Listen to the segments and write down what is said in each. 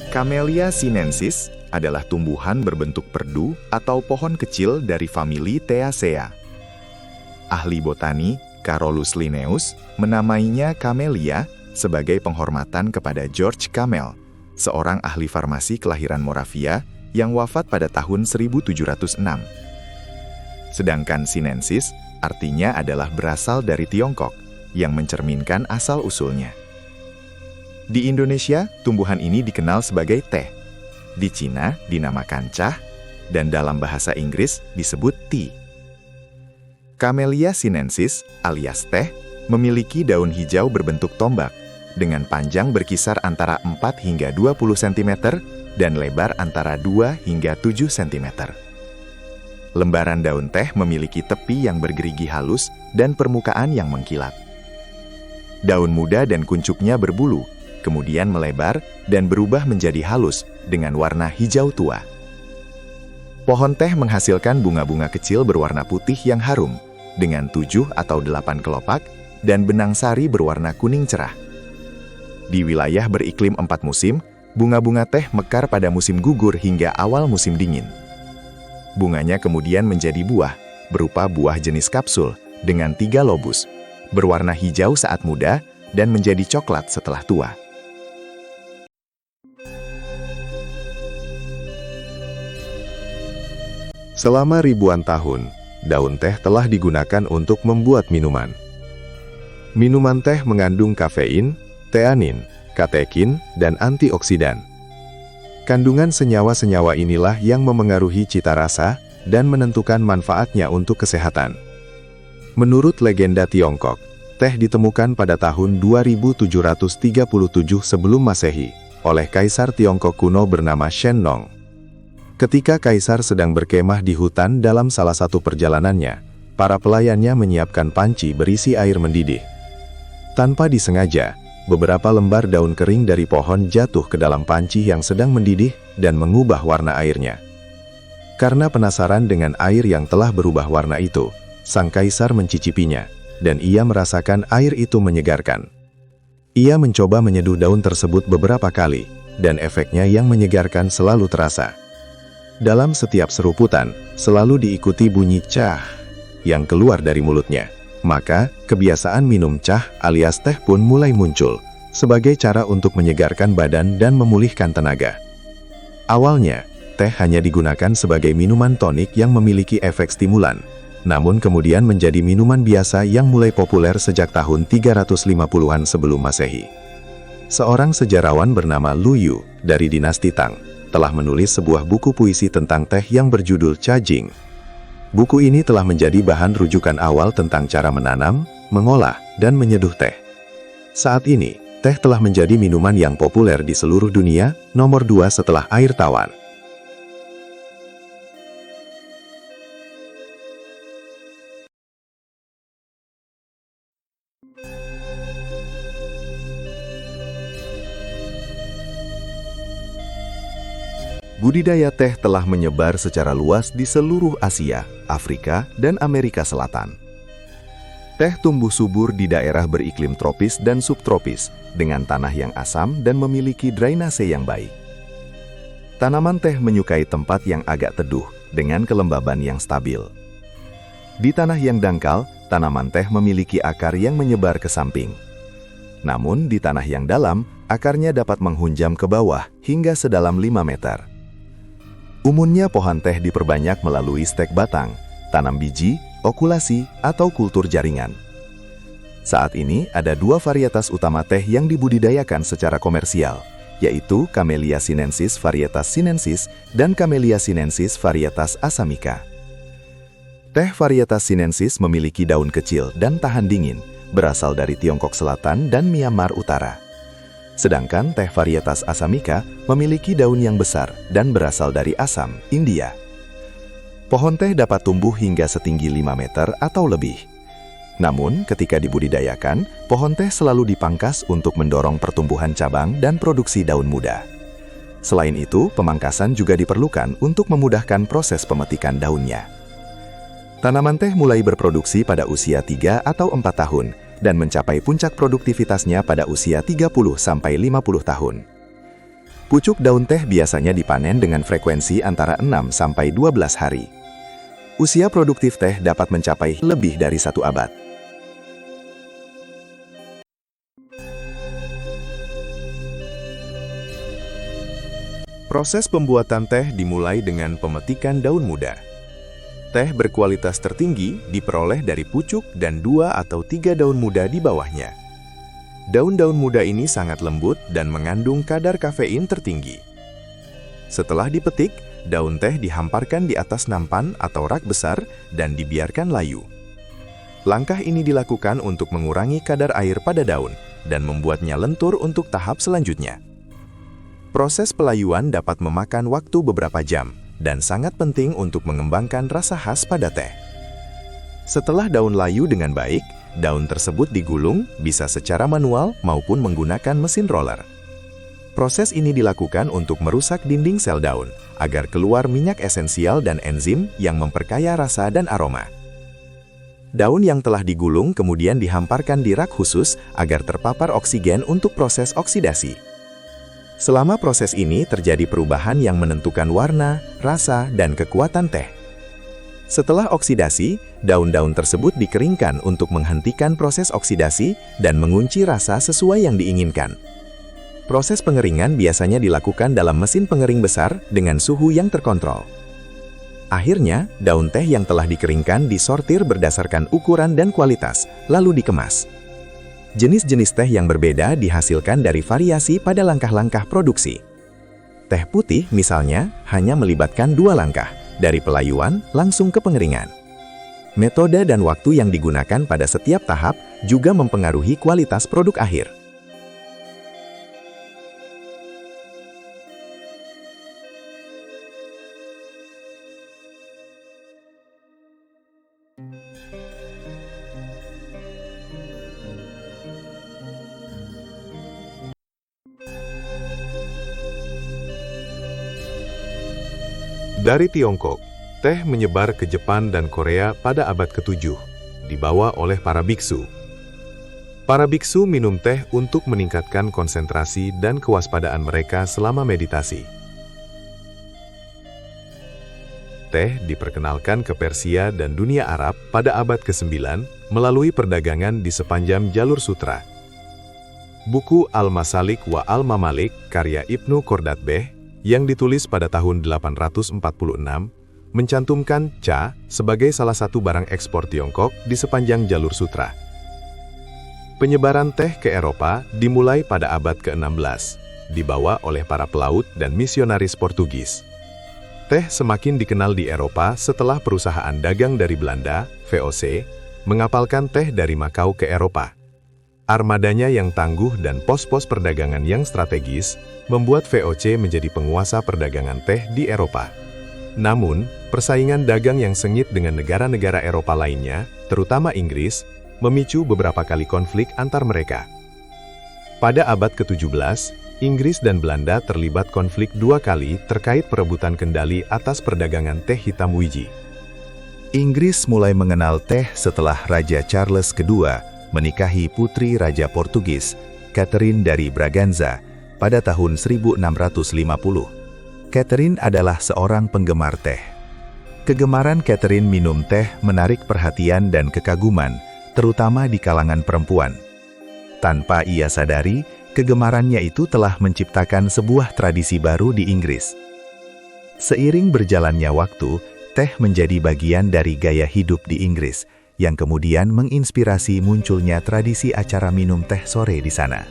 Camellia sinensis adalah tumbuhan berbentuk perdu atau pohon kecil dari famili Theaceae. Ahli botani Carolus Linnaeus menamainya Camellia sebagai penghormatan kepada George Camel, seorang ahli farmasi kelahiran Moravia yang wafat pada tahun 1706. Sedangkan sinensis artinya adalah berasal dari Tiongkok, yang mencerminkan asal-usulnya. Di Indonesia, tumbuhan ini dikenal sebagai teh. Di Cina dinamakan cah, dan dalam bahasa Inggris disebut tea. Camellia sinensis alias teh memiliki daun hijau berbentuk tombak, dengan panjang berkisar antara 4 hingga 20 cm dan lebar antara 2 hingga 7 cm. Lembaran daun teh memiliki tepi yang bergerigi halus dan permukaan yang mengkilat. Daun muda dan kuncupnya berbulu, kemudian melebar dan berubah menjadi halus dengan warna hijau tua. Pohon teh menghasilkan bunga-bunga kecil berwarna putih yang harum, dengan 7 atau 8 kelopak, dan benang sari berwarna kuning cerah. Di wilayah beriklim 4 musim, bunga-bunga teh mekar pada musim gugur hingga awal musim dingin. Bunganya kemudian menjadi buah, berupa buah jenis kapsul, dengan 3 lobus, berwarna hijau saat muda, dan menjadi coklat setelah tua. Selama ribuan tahun, daun teh telah digunakan untuk membuat minuman. Minuman teh mengandung kafein, teanin, katekin, dan antioksidan. Kandungan senyawa-senyawa inilah yang memengaruhi cita rasa dan menentukan manfaatnya untuk kesehatan. Menurut legenda Tiongkok, teh ditemukan pada tahun 2737 sebelum Masehi oleh Kaisar Tiongkok kuno bernama Shen Nong. Ketika Kaisar sedang berkemah di hutan dalam salah satu perjalanannya, para pelayannya menyiapkan panci berisi air mendidih. Tanpa disengaja, beberapa lembar daun kering dari pohon jatuh ke dalam panci yang sedang mendidih dan mengubah warna airnya. Karena penasaran dengan air yang telah berubah warna itu, sang kaisar mencicipinya, dan ia merasakan air itu menyegarkan. Ia mencoba menyeduh daun tersebut beberapa kali, dan efeknya yang menyegarkan selalu terasa. Dalam setiap seruputan, selalu diikuti bunyi cah yang keluar dari mulutnya. Maka, kebiasaan minum cah alias teh pun mulai muncul, sebagai cara untuk menyegarkan badan dan memulihkan tenaga. Awalnya, teh hanya digunakan sebagai minuman tonik yang memiliki efek stimulan, namun kemudian menjadi minuman biasa yang mulai populer sejak tahun 350-an sebelum Masehi. Seorang sejarawan bernama Lu Yu, dari dinasti Tang, telah menulis sebuah buku puisi tentang teh yang berjudul Cha Jing. Buku ini telah menjadi bahan rujukan awal tentang cara menanam, mengolah, dan menyeduh teh. Saat ini, teh telah menjadi minuman yang populer di seluruh dunia, nomor 2 setelah air tawar. Budidaya teh telah menyebar secara luas di seluruh Asia, Afrika, dan Amerika Selatan. Teh tumbuh subur di daerah beriklim tropis dan subtropis, dengan tanah yang asam dan memiliki drainase yang baik. Tanaman teh menyukai tempat yang agak teduh, dengan kelembaban yang stabil. Di tanah yang dangkal, tanaman teh memiliki akar yang menyebar ke samping. Namun, di tanah yang dalam, akarnya dapat menghunjam ke bawah hingga sedalam 5 meter. Umumnya pohon teh diperbanyak melalui stek batang, tanam biji, okulasi, atau kultur jaringan. Saat ini ada 2 varietas utama teh yang dibudidayakan secara komersial, yaitu Camellia sinensis varietas sinensis dan Camellia sinensis varietas assamica. Teh varietas sinensis memiliki daun kecil dan tahan dingin, berasal dari Tiongkok Selatan dan Myanmar Utara. Sedangkan teh varietas assamica memiliki daun yang besar dan berasal dari Assam, India. Pohon teh dapat tumbuh hingga setinggi 5 meter atau lebih. Namun, ketika dibudidayakan, pohon teh selalu dipangkas untuk mendorong pertumbuhan cabang dan produksi daun muda. Selain itu, pemangkasan juga diperlukan untuk memudahkan proses pemetikan daunnya. Tanaman teh mulai berproduksi pada usia 3 atau 4 tahun, dan mencapai puncak produktivitasnya pada usia 30-50 tahun. Pucuk daun teh biasanya dipanen dengan frekuensi antara 6 sampai 12 hari. Usia produktif teh dapat mencapai lebih dari 1 abad. Proses pembuatan teh dimulai dengan pemetikan daun muda. Teh berkualitas tertinggi diperoleh dari pucuk dan 2 atau 3 daun muda di bawahnya. Daun-daun muda ini sangat lembut dan mengandung kadar kafein tertinggi. Setelah dipetik, daun teh dihamparkan di atas nampan atau rak besar dan dibiarkan layu. Langkah ini dilakukan untuk mengurangi kadar air pada daun dan membuatnya lentur untuk tahap selanjutnya. Proses pelayuan dapat memakan waktu beberapa jam dan sangat penting untuk mengembangkan rasa khas pada teh. Setelah daun layu dengan baik, daun tersebut digulung bisa secara manual maupun menggunakan mesin roller. Proses ini dilakukan untuk merusak dinding sel daun agar keluar minyak esensial dan enzim yang memperkaya rasa dan aroma. Daun yang telah digulung kemudian dihamparkan di rak khusus agar terpapar oksigen untuk proses oksidasi. Selama proses ini terjadi perubahan yang menentukan warna, rasa, dan kekuatan teh. Setelah oksidasi, daun-daun tersebut dikeringkan untuk menghentikan proses oksidasi dan mengunci rasa sesuai yang diinginkan. Proses pengeringan biasanya dilakukan dalam mesin pengering besar dengan suhu yang terkontrol. Akhirnya, daun teh yang telah dikeringkan disortir berdasarkan ukuran dan kualitas, lalu dikemas. Jenis-jenis teh yang berbeda dihasilkan dari variasi pada langkah-langkah produksi. Teh putih, misalnya, hanya melibatkan 2 langkah, dari pelayuan langsung ke pengeringan. Metode dan waktu yang digunakan pada setiap tahap juga mempengaruhi kualitas produk akhir. Dari Tiongkok, teh menyebar ke Jepang dan Korea pada abad ke-7, dibawa oleh para biksu. Para biksu minum teh untuk meningkatkan konsentrasi dan kewaspadaan mereka selama meditasi. Teh diperkenalkan ke Persia dan dunia Arab pada abad ke-9 melalui perdagangan di sepanjang jalur sutra. Buku Al-Masalik wa Al-Mamalik karya Ibnu Khordadbeh yang ditulis pada tahun 846, mencantumkan ca sebagai salah satu barang ekspor Tiongkok di sepanjang jalur sutra. Penyebaran teh ke Eropa dimulai pada abad ke-16, dibawa oleh para pelaut dan misionaris Portugis. Teh semakin dikenal di Eropa setelah perusahaan dagang dari Belanda, VOC, mengapalkan teh dari Makau ke Eropa. Armadanya yang tangguh dan pos-pos perdagangan yang strategis membuat VOC menjadi penguasa perdagangan teh di Eropa. Namun, persaingan dagang yang sengit dengan negara-negara Eropa lainnya, terutama Inggris, memicu beberapa kali konflik antar mereka. Pada abad ke-17, Inggris dan Belanda terlibat konflik 2 kali terkait perebutan kendali atas perdagangan teh hitam wiji. Inggris mulai mengenal teh setelah Raja Charles II menikahi putri Raja Portugis, Catherine dari Braganza, pada tahun 1650. Catherine adalah seorang penggemar teh. Kegemaran Catherine minum teh menarik perhatian dan kekaguman, terutama di kalangan perempuan. Tanpa ia sadari, kegemarannya itu telah menciptakan sebuah tradisi baru di Inggris. Seiring berjalannya waktu, teh menjadi bagian dari gaya hidup di Inggris, yang kemudian menginspirasi munculnya tradisi acara minum teh sore di sana.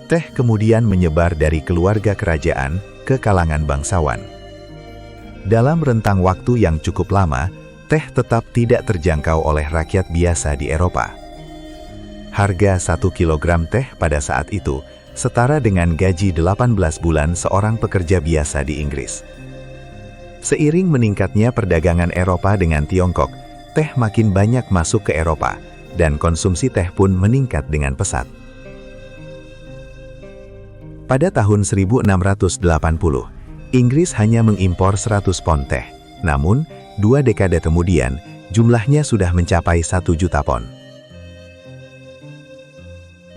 Teh kemudian menyebar dari keluarga kerajaan ke kalangan bangsawan. Dalam rentang waktu yang cukup lama, teh tetap tidak terjangkau oleh rakyat biasa di Eropa. Harga 1 kilogram teh pada saat itu setara dengan gaji 18 bulan seorang pekerja biasa di Inggris. Seiring meningkatnya perdagangan Eropa dengan Tiongkok, teh makin banyak masuk ke Eropa, dan konsumsi teh pun meningkat dengan pesat. Pada tahun 1680, Inggris hanya mengimpor 100 pon teh. Namun, 2 dekade kemudian, jumlahnya sudah mencapai 1 juta pon.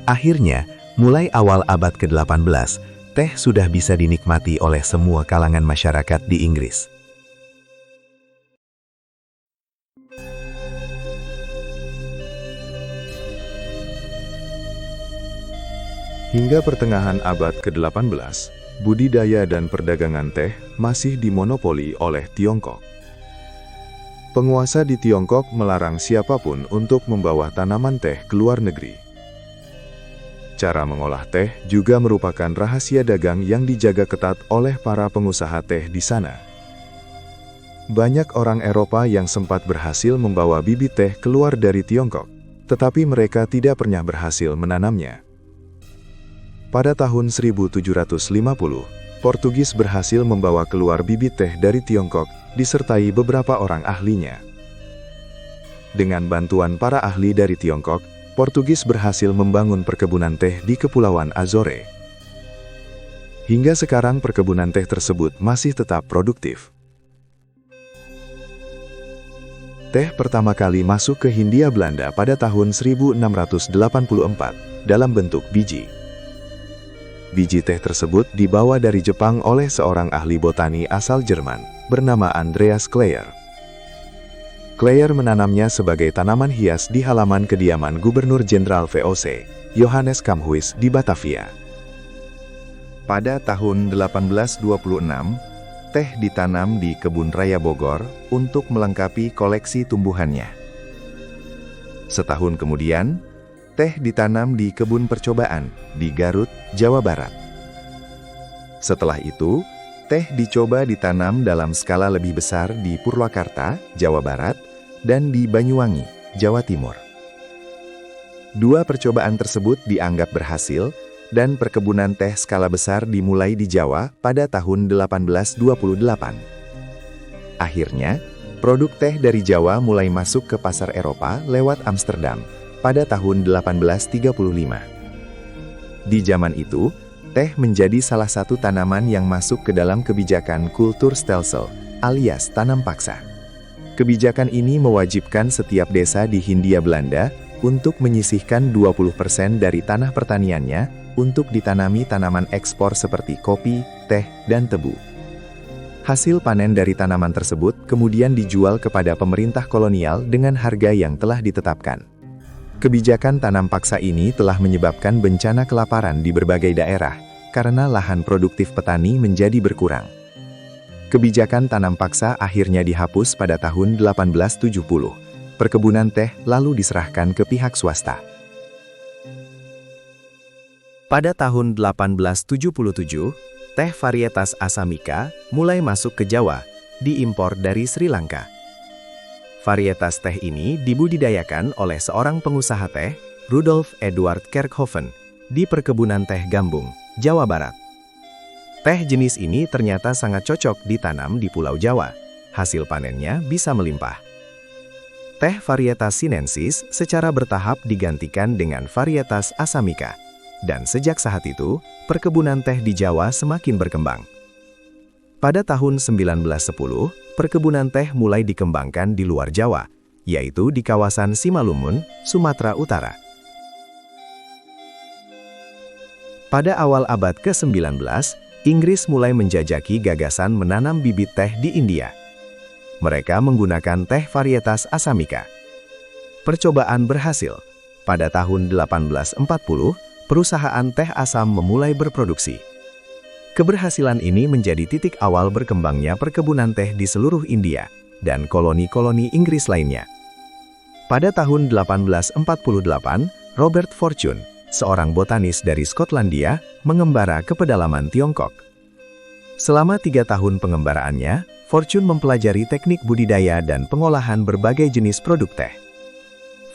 Akhirnya, mulai awal abad ke-18, teh sudah bisa dinikmati oleh semua kalangan masyarakat di Inggris. Hingga pertengahan abad ke-18, budidaya dan perdagangan teh masih dimonopoli oleh Tiongkok. Penguasa di Tiongkok melarang siapapun untuk membawa tanaman teh ke luar negeri. Cara mengolah teh juga merupakan rahasia dagang yang dijaga ketat oleh para pengusaha teh di sana. Banyak orang Eropa yang sempat berhasil membawa bibit teh keluar dari Tiongkok, tetapi mereka tidak pernah berhasil menanamnya. Pada tahun 1750, Portugis berhasil membawa keluar bibit teh dari Tiongkok disertai beberapa orang ahlinya. Dengan bantuan para ahli dari Tiongkok, Portugis berhasil membangun perkebunan teh di Kepulauan Azore. Hingga sekarang perkebunan teh tersebut masih tetap produktif. Teh pertama kali masuk ke Hindia Belanda pada tahun 1684 dalam bentuk biji. Biji teh tersebut dibawa dari Jepang oleh seorang ahli botani asal Jerman, bernama Andreas Kleyer. Kleyer menanamnya sebagai tanaman hias di halaman kediaman Gubernur Jenderal VOC, Johannes Kamhuis di Batavia. Pada tahun 1826, teh ditanam di Kebun Raya Bogor untuk melengkapi koleksi tumbuhannya. Setahun kemudian, teh ditanam di kebun percobaan di Garut, Jawa Barat. Setelah itu, teh dicoba ditanam dalam skala lebih besar di Purwakarta, Jawa Barat, dan di Banyuwangi, Jawa Timur. Dua percobaan tersebut dianggap berhasil, dan perkebunan teh skala besar dimulai di Jawa pada tahun 1828. Akhirnya, produk teh dari Jawa mulai masuk ke pasar Eropa lewat Amsterdam pada tahun 1835. Di zaman itu, teh menjadi salah satu tanaman yang masuk ke dalam kebijakan kultur stelsel, alias tanam paksa. Kebijakan ini mewajibkan setiap desa di Hindia Belanda untuk menyisihkan 20% dari tanah pertaniannya untuk ditanami tanaman ekspor seperti kopi, teh, dan tebu. Hasil panen dari tanaman tersebut kemudian dijual kepada pemerintah kolonial dengan harga yang telah ditetapkan. Kebijakan tanam paksa ini telah menyebabkan bencana kelaparan di berbagai daerah, karena lahan produktif petani menjadi berkurang. Kebijakan tanam paksa akhirnya dihapus pada tahun 1870. Perkebunan teh lalu diserahkan ke pihak swasta. Pada tahun 1877, teh varietas Assamica mulai masuk ke Jawa, diimpor dari Sri Lanka. Varietas teh ini dibudidayakan oleh seorang pengusaha teh, Rudolf Eduard Kerkhoven, di perkebunan teh Gambung, Jawa Barat. Teh jenis ini ternyata sangat cocok ditanam di Pulau Jawa. Hasil panennya bisa melimpah. Teh varietas sinensis secara bertahap digantikan dengan varietas Assamica. Dan sejak saat itu, perkebunan teh di Jawa semakin berkembang. Pada tahun 1910, perkebunan teh mulai dikembangkan di luar Jawa, yaitu di kawasan Simalungun, Sumatera Utara. Pada awal abad ke-19, Inggris mulai menjajaki gagasan menanam bibit teh di India. Mereka menggunakan teh varietas Assamica. Percobaan berhasil. Pada tahun 1840, perusahaan teh Assam memulai berproduksi. Keberhasilan ini menjadi titik awal berkembangnya perkebunan teh di seluruh India dan koloni-koloni Inggris lainnya. Pada tahun 1848, Robert Fortune, seorang botanis dari Skotlandia, mengembara ke pedalaman Tiongkok. Selama 3 tahun pengembaraannya, Fortune mempelajari teknik budidaya dan pengolahan berbagai jenis produk teh.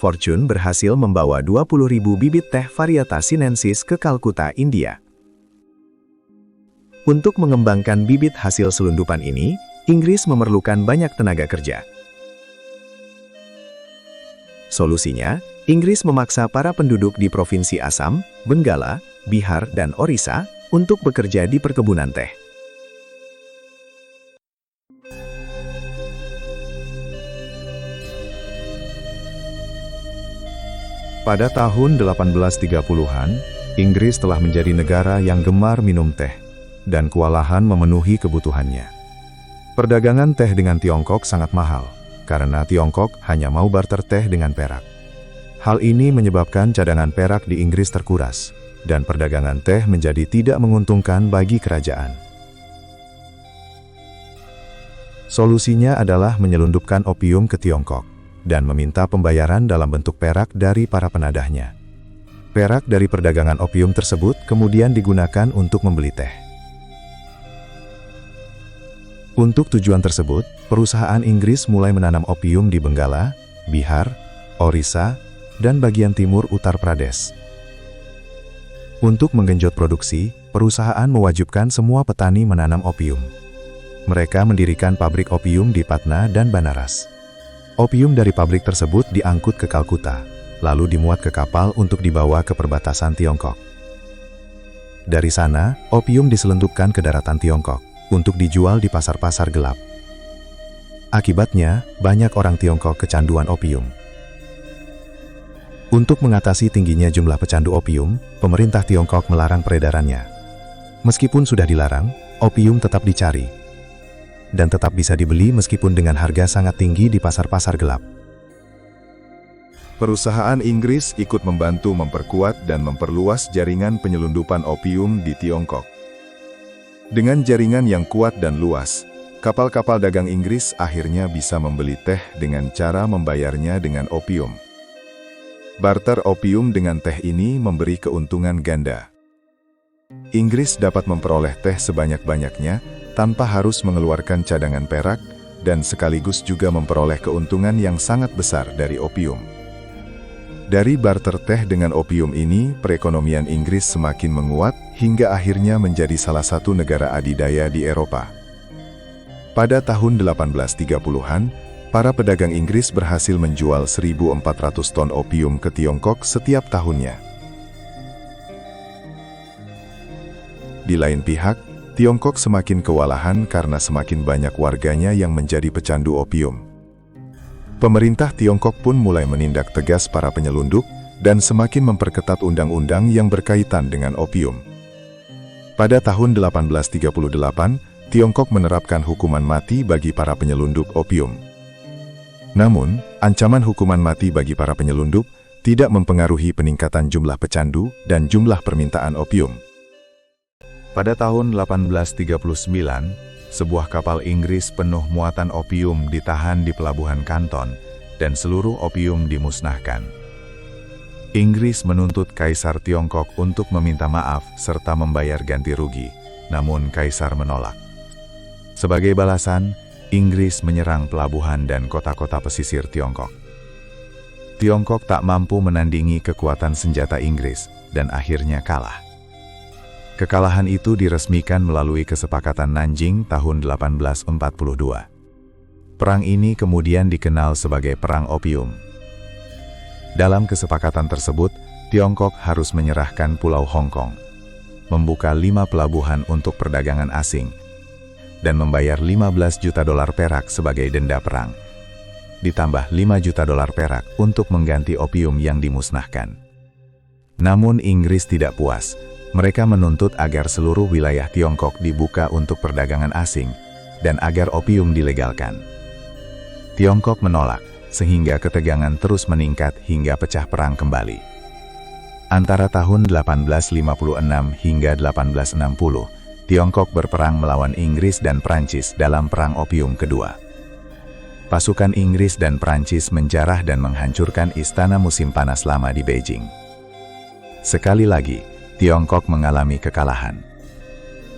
Fortune berhasil membawa 20.000 bibit teh varietas sinensis ke Kalkuta, India. Untuk mengembangkan bibit hasil selundupan ini, Inggris memerlukan banyak tenaga kerja. Solusinya, Inggris memaksa para penduduk di Provinsi Assam, Benggala, Bihar, dan Orissa untuk bekerja di perkebunan teh. Pada tahun 1830-an, Inggris telah menjadi negara yang gemar minum teh, dan kewalahan memenuhi kebutuhannya. Perdagangan teh dengan Tiongkok sangat mahal, karena Tiongkok hanya mau barter teh dengan perak. Hal ini menyebabkan cadangan perak di Inggris terkuras, dan perdagangan teh menjadi tidak menguntungkan bagi kerajaan. Solusinya adalah menyelundupkan opium ke Tiongkok, dan meminta pembayaran dalam bentuk perak dari para penadahnya. Perak dari perdagangan opium tersebut kemudian digunakan untuk membeli teh. Untuk tujuan tersebut, perusahaan Inggris mulai menanam opium di Benggala, Bihar, Orissa, dan bagian timur Uttar Pradesh. Untuk menggenjot produksi, perusahaan mewajibkan semua petani menanam opium. Mereka mendirikan pabrik opium di Patna dan Banaras. Opium dari pabrik tersebut diangkut ke Kalkuta, lalu dimuat ke kapal untuk dibawa ke perbatasan Tiongkok. Dari sana, opium diselundupkan ke daratan Tiongkok untuk dijual di pasar-pasar gelap. Akibatnya, banyak orang Tiongkok kecanduan opium. Untuk mengatasi tingginya jumlah pecandu opium, pemerintah Tiongkok melarang peredarannya. Meskipun sudah dilarang, opium tetap dicari, dan tetap bisa dibeli meskipun dengan harga sangat tinggi di pasar-pasar gelap. Perusahaan Inggris ikut membantu memperkuat dan memperluas jaringan penyelundupan opium di Tiongkok. Dengan jaringan yang kuat dan luas, kapal-kapal dagang Inggris akhirnya bisa membeli teh dengan cara membayarnya dengan opium. Barter opium dengan teh ini memberi keuntungan ganda. Inggris dapat memperoleh teh sebanyak-banyaknya tanpa harus mengeluarkan cadangan perak, dan sekaligus juga memperoleh keuntungan yang sangat besar dari opium. Dari barter teh dengan opium ini, perekonomian Inggris semakin menguat hingga akhirnya menjadi salah satu negara adidaya di Eropa. Pada tahun 1830-an, para pedagang Inggris berhasil menjual 1.400 ton opium ke Tiongkok setiap tahunnya. Di lain pihak, Tiongkok semakin kewalahan karena semakin banyak warganya yang menjadi pecandu opium. Pemerintah Tiongkok pun mulai menindak tegas para penyelundup dan semakin memperketat undang-undang yang berkaitan dengan opium. Pada tahun 1838, Tiongkok menerapkan hukuman mati bagi para penyelundup opium. Namun, ancaman hukuman mati bagi para penyelundup tidak mempengaruhi peningkatan jumlah pecandu dan jumlah permintaan opium. Pada tahun 1839, sebuah kapal Inggris penuh muatan opium ditahan di pelabuhan Kanton, dan seluruh opium dimusnahkan. Inggris menuntut Kaisar Tiongkok untuk meminta maaf serta membayar ganti rugi, namun Kaisar menolak. Sebagai balasan, Inggris menyerang pelabuhan dan kota-kota pesisir Tiongkok. Tiongkok tak mampu menandingi kekuatan senjata Inggris, dan akhirnya kalah. Kekalahan itu diresmikan melalui Kesepakatan Nanjing tahun 1842. Perang ini kemudian dikenal sebagai Perang Opium. Dalam kesepakatan tersebut, Tiongkok harus menyerahkan Pulau Hong Kong, membuka 5 pelabuhan untuk perdagangan asing, dan membayar 15 juta dolar perak sebagai denda perang, ditambah 5 juta dolar perak untuk mengganti opium yang dimusnahkan. Namun Inggris tidak puas. Mereka menuntut agar seluruh wilayah Tiongkok dibuka untuk perdagangan asing, dan agar opium dilegalkan. Tiongkok menolak, sehingga ketegangan terus meningkat hingga pecah perang kembali. Antara tahun 1856 hingga 1860, Tiongkok berperang melawan Inggris dan Prancis dalam Perang Opium Kedua. Pasukan Inggris dan Prancis menjarah dan menghancurkan istana musim panas lama di Beijing. Sekali lagi, Tiongkok mengalami kekalahan.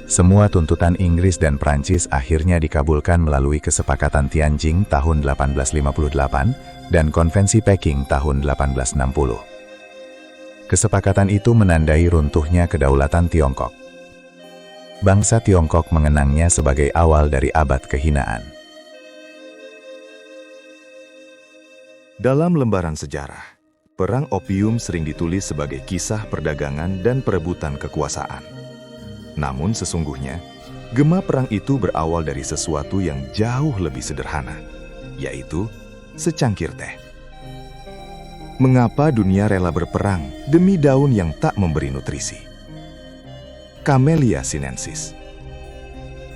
Semua tuntutan Inggris dan Prancis akhirnya dikabulkan melalui Kesepakatan Tianjin tahun 1858 dan Konvensi Peking tahun 1860. Kesepakatan itu menandai runtuhnya kedaulatan Tiongkok. Bangsa Tiongkok mengenangnya sebagai awal dari abad kehinaan. Dalam lembaran sejarah, Perang Opium sering ditulis sebagai kisah perdagangan dan perebutan kekuasaan. Namun sesungguhnya, gema perang itu berawal dari sesuatu yang jauh lebih sederhana, yaitu secangkir teh. Mengapa dunia rela berperang demi daun yang tak memberi nutrisi? Camellia sinensis.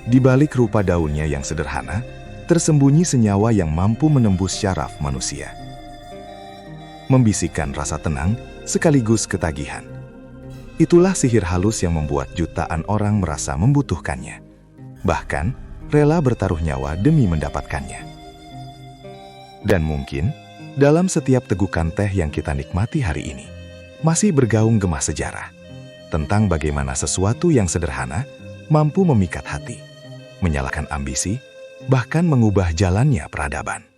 Di balik rupa daunnya yang sederhana, tersembunyi senyawa yang mampu menembus syaraf manusia. Membisikkan rasa tenang sekaligus ketagihan. Itulah sihir halus yang membuat jutaan orang merasa membutuhkannya. Bahkan, rela bertaruh nyawa demi mendapatkannya. Dan mungkin, dalam setiap tegukan teh yang kita nikmati hari ini, masih bergaung gema sejarah tentang bagaimana sesuatu yang sederhana mampu memikat hati, menyalakan ambisi, bahkan mengubah jalannya peradaban.